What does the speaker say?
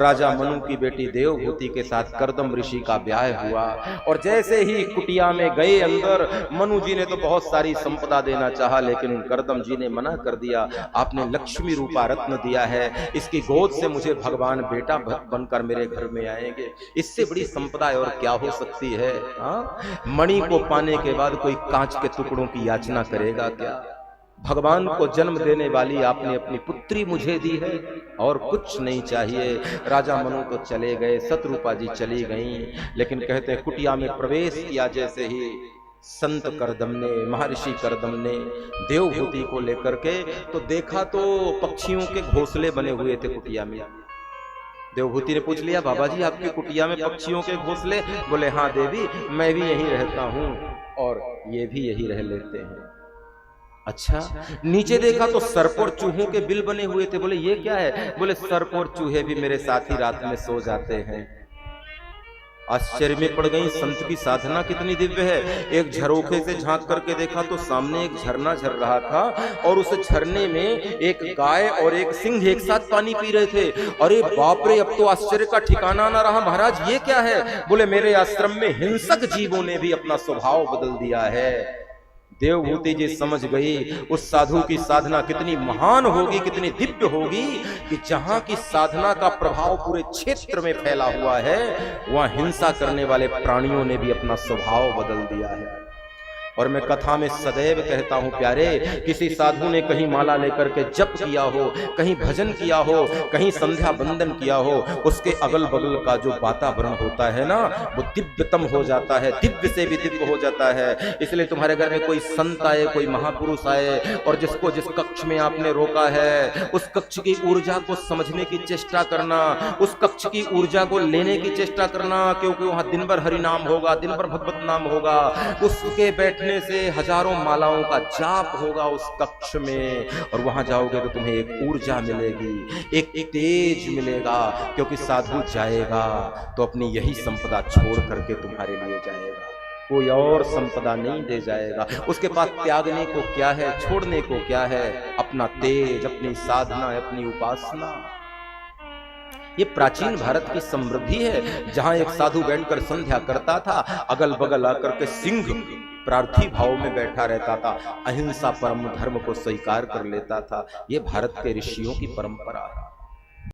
राजा मनु की बेटी देवहूति के साथ कर्दम ऋषि का ब्याह हुआ। और जैसे ही कुटिया में गए अंदर, मनु जी ने तो बहुत सारी संपदा देना चाहा, लेकिन कर्दम जी ने मना कर दिया। आपने लक्ष्मी रूपा रत्न दिया है, इसकी गोद से मुझे भगवान बेटा बनकर मेरे घर में आएंगे, इससे बड़ी संपदा और क्या हो सकती है। मणि को पाने के बाद कोई कांच के टुकड़ों की याचना करेगा क्या? भगवान को जन्म देने वाली आपने अपनी पुत्री मुझे दी है, और कुछ नहीं चाहिए। राजा मनु तो चले गए, शत्रुपा जी चली गईं, लेकिन कहते हैं कुटिया में प्रवेश किया जैसे ही संत कर्दम ने, महर्षि कर्दम ने देवहूति को लेकर के तो देखा तो पक्षियों के घोंसले बने हुए थे कुटिया में। देवहूति ने पूछ लिया, बाबा जी आपकी कुटिया में पक्षियों के घोंसले? बोले हाँ देवी, मैं भी यहीं रहता हूं और ये भी यहीं रह लेते हैं। अच्छा, नीचे देखा तो सर्प और चूहों के बिल बने हुए थे। बोले ये क्या है? बोले सर्प और चूहे भी मेरे साथ ही रात में सो जाते हैं। आश्चर्य में पड़ गई, संत की साधना कितनी दिव्य है। एक झरोखे से झांक करके देखा तो सामने एक झरना झर रहा था, और उस झरने में एक गाय और एक सिंह एक साथ पानी पी रहे थे। अरे बाप रे, अब तो आश्चर्य का ठिकाना ना रहा। महाराज ये क्या है? बोले मेरे आश्रम में हिंसक जीवों ने भी अपना स्वभाव बदल दिया है। देवहूति जी समझ गई उस साधु की साधना कितनी महान होगी, कितनी दिव्य होगी, कि जहां की साधना का प्रभाव पूरे क्षेत्र में फैला हुआ है, वहां हिंसा करने वाले प्राणियों ने भी अपना स्वभाव बदल दिया है। और मैं कथा में सदैव कहता हूं प्यारे, किसी साधु ने कहीं माला लेकर के जप किया हो, कहीं भजन किया हो, कहीं संध्या बंदन किया हो, उसके अगल बगल का जो वातावरण होता है ना, वो दिव्यतम हो जाता है, दिव्य से भी दिव्य हो जाता है। इसलिए तुम्हारे घर में कोई संत आए, कोई महापुरुष आए, और जिसको जिस कक्ष में आपने रोका है, उस कक्ष की ऊर्जा को समझने की चेष्टा करना, उस कक्ष की ऊर्जा को लेने की चेष्टा करना, क्योंकि वहां दिन भर हरि नाम होगा, दिन भर भगवत नाम होगा। उसके बैठने से हजारों मालाओं का जाप होगा उस कक्ष में, और वहां जाओगे तो तुम्हें एक ऊर्जा मिलेगी, एक तेज मिलेगा, क्योंकि साधु जाएगा तो अपनी यही संपदा छोड़ करके तुम्हारे लिए जाएगा, कोई और संपदा नहीं दे जाएगा। उसके पास त्यागने को क्या है, छोड़ने को क्या है? अपना तेज, अपनी साधना, अपनी उपासना। ये प्राचीन भारत की समृद्धि है, जहां एक साधु बैठकर संध्या करता था, अगल बगल आकर के सिंह प्रार्थी भाव में बैठा रहता था, अहिंसा परम धर्म को स्वीकार कर लेता था। ये भारत के ऋषियों की परंपरा है।